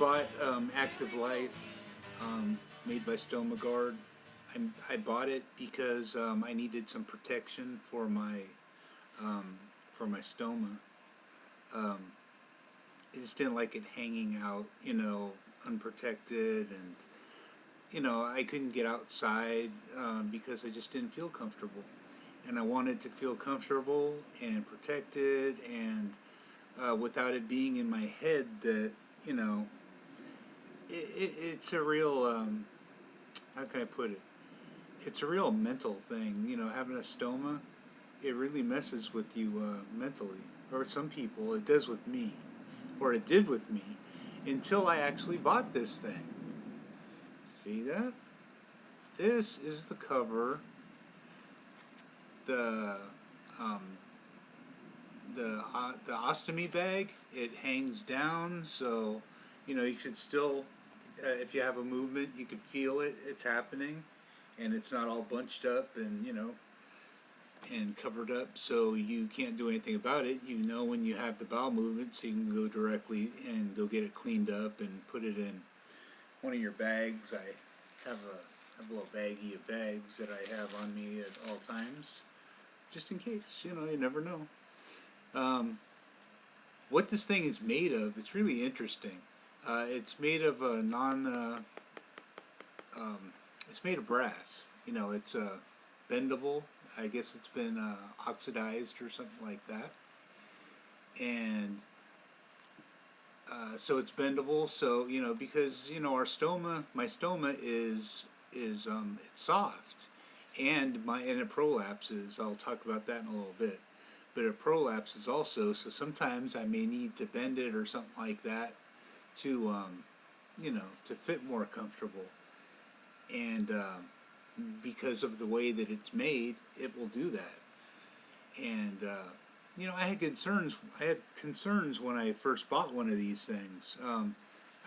bought Active Life, made by Stoma Guard. I bought it because I needed some protection for my stoma. Um, I just didn't like it hanging out, unprotected, and I couldn't get outside because I just didn't feel comfortable, and I wanted to feel comfortable and protected, and without it being in my head that you know it's a real how can I put it? It's a real mental thing. Having a stoma, it really messes with you mentally. Or some people, it does with me, or it did with me, until I actually bought this thing. See that? This is the cover. The um, the ostomy bag. It hangs down, so you should still, if you have a movement, you can feel it. It's happening, and it's not all bunched up and and covered up, so you can't do anything about it. When you have the bowel movement, so you can go directly and go get it cleaned up and put it in one of your bags. I have a little baggie of bags that I have on me at all times, just in case. You never know. What this thing is made of, it's really interesting. It's made of a it's made of brass. It's bendable. I guess it's been oxidized or something like that, and so it's bendable. So because my stoma is it's soft, and it prolapses. I'll talk about that in a little bit, but it prolapses also. So sometimes I may need to bend it or something like that to to fit more comfortable, and because of the way that it's made, it will do that. And I had concerns. I had concerns when I first bought one of these things.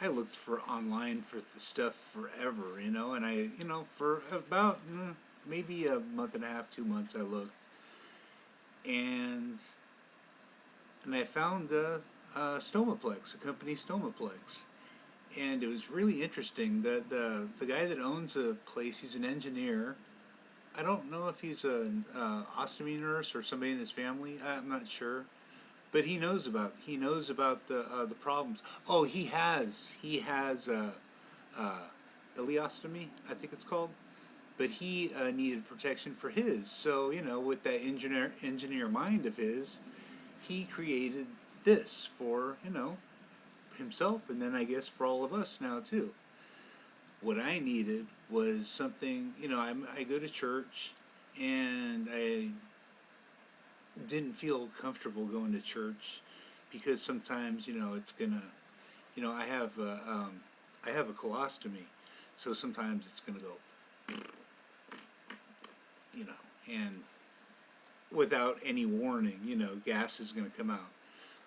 I looked for online for the stuff forever, and I, for about maybe a month and a half, 2 months, I looked, and I found Stomaplex, a company Stomaplex. And it was really interesting that the guy that owns the place, he's an engineer. I don't know if he's an ostomy nurse or somebody in his family. I'm not sure, but he knows about the problems. Oh, he has ileostomy, I think it's called. But he needed protection for his. So with that engineer mind of his, he created this for himself, and then I guess for all of us now too. What I needed was something. I go to church, and I didn't feel comfortable going to church because sometimes it's gonna. I have a colostomy, so sometimes it's gonna go. And without any warning, gas is gonna come out.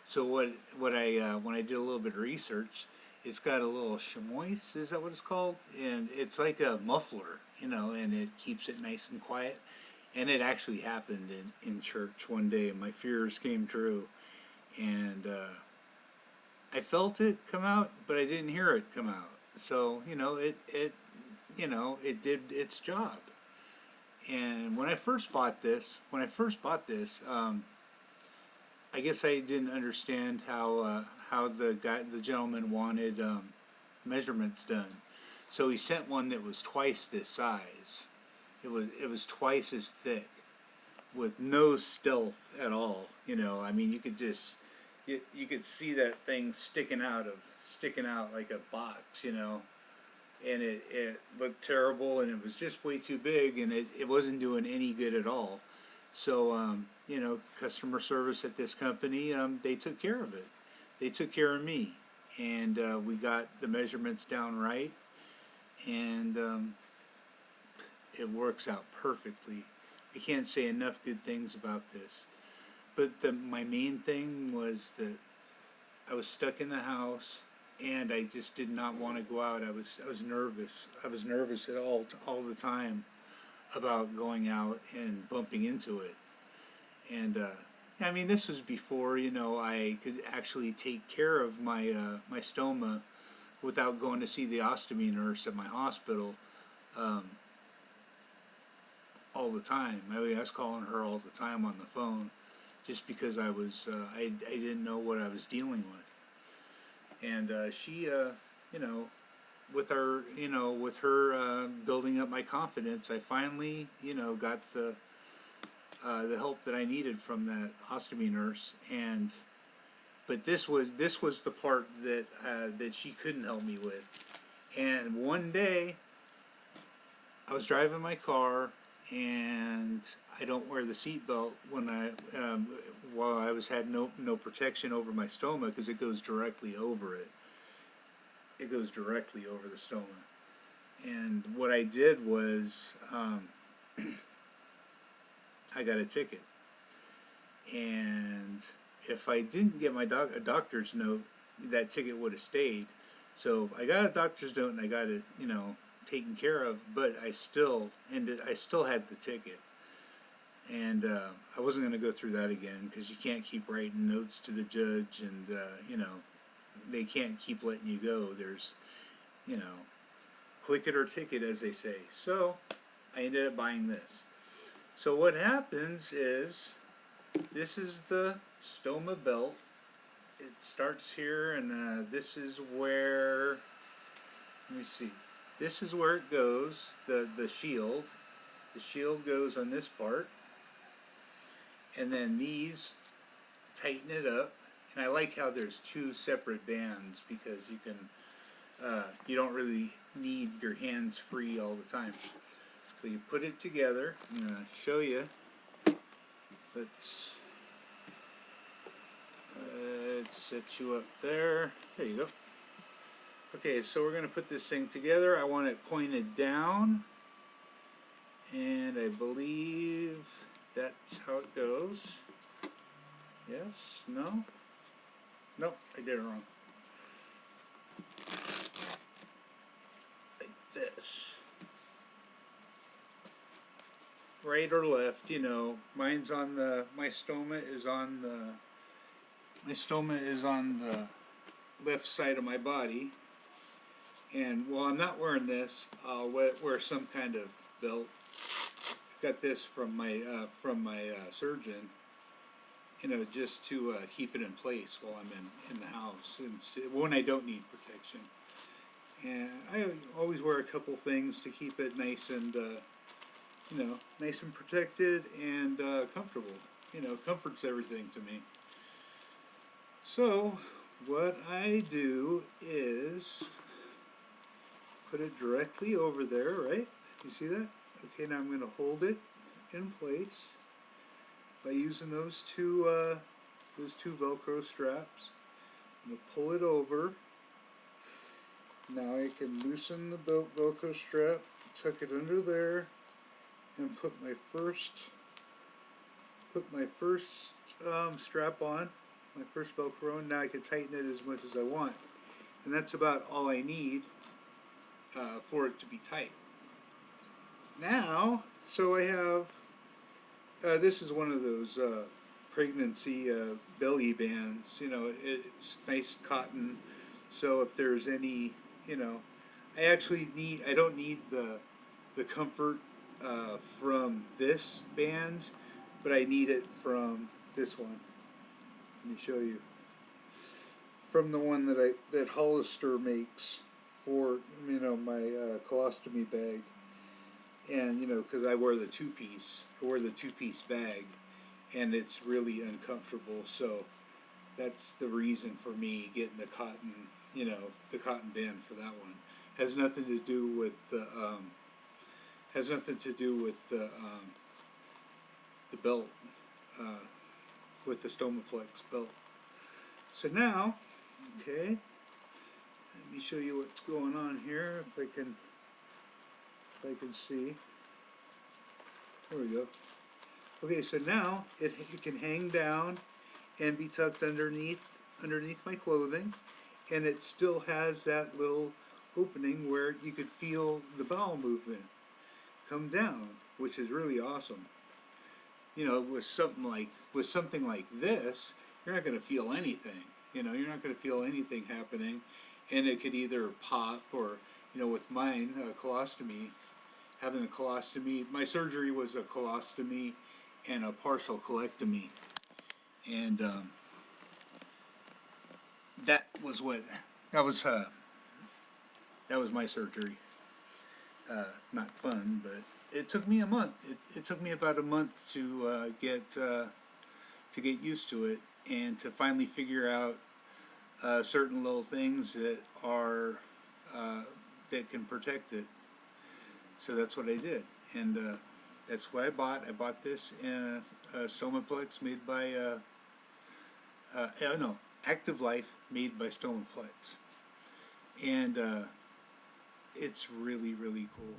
So what I when I did a little bit of research, it's got a little chamois. Is that what it's called? And it's like a muffler, and it keeps it nice and quiet. And it actually happened in church one day, and my fears came true. And I felt it come out, but I didn't hear it come out. So it did its job. And when I first bought this, I guess I didn't understand how the gentleman wanted measurements done. So he sent one that was twice this size. It was twice as thick, with no stealth at all. I mean, you could just you could see that thing sticking out like a box. And it looked terrible, and it was just way too big, and it wasn't doing any good at all. So, customer service at this company, they took care of it. They took care of me, and we got the measurements down right, and it works out perfectly. I can't say enough good things about this. But my main thing was that I was stuck in the house, and I just did not want to go out. I was nervous. I was nervous at all the time about going out and bumping into it. And I mean, this was before I could actually take care of my my stoma without going to see the ostomy nurse at my hospital um, all the time. I mean, I was calling her all the time on the phone, just because I didn't know what I was dealing with, and she you know, with her building up my confidence, I finally got the help that I needed from that ostomy nurse. And but this was the part that that she couldn't help me with. And one day I was driving my car, and I don't wear the seatbelt when while I had no protection over my stoma, because it goes directly over it. It goes directly over the stoma. And what I did was I got a ticket. And if I didn't get a doctor's note, that ticket would have stayed. So I got a doctor's note and I got it, taken care of. But I still had the ticket, and I wasn't going to go through that again, because you can't keep writing notes to the judge, and they can't keep letting you go. There's, click it or ticket, as they say. So I ended up buying this. So what happens is, this is the stoma belt. It starts here, and this is where, let me see, this is where it goes, the shield. The shield goes on this part, and then these tighten it up. And I like how there's two separate bands, because you don't really need your hands free all the time. So you put it together. I'm going to show you. Let's set you up there. There you go. Okay, so we're going to put this thing together. I want it pointed down, and I believe that's how it goes. Yes? No? Nope, I did it wrong. Like this. Right or left, mine's on the, my stoma is on the left side of my body. And while I'm not wearing this, I'll wear some kind of belt. Got this from my surgeon, just to keep it in place while I'm in the house, when I don't need protection. And I always wear a couple things to keep it nice and nice and protected and comfortable. Comfort's everything to me. So what I do is put it directly over there, right? You see that? Okay, now I'm going to hold it in place by using those two Velcro straps. I'm going to pull it over. Now I can loosen the Velcro strap, tuck it under there, and put my first strap on, my first Velcro, and now I can tighten it as much as I want. And that's about all I need for it to be tight. Now, so I have, this is one of those pregnancy belly bands. It's nice cotton, so if there's any, I don't need the comfort from this band, but I need it from this one. Let me show you. From the one that Hollister makes for my colostomy bag, and because I wear the two-piece bag, and it's really uncomfortable. So that's the reason for me getting the cotton, the cotton band for that one. Has nothing to do with the belt, with the Stomaplex belt. So now, okay, let me show you what's going on here, if I can see. There we go. Okay, so now it can hang down and be tucked underneath my clothing, and it still has that little opening where you could feel the bowel movement come down, which is really awesome. With something like this, you're not going to feel anything. You're not going to feel anything happening, and it could either pop or, with mine, colostomy, having the colostomy, my surgery was a colostomy and a partial colectomy, and that was what that was. That was my surgery. Not fun, but it took me a month. It took me about a month to get used to it and to finally figure out certain little things that are that can protect it. So that's what I did, and that's what I bought. I bought this Stomaplex made by no, Active Life made by Stomaplex, and it's really, really cool.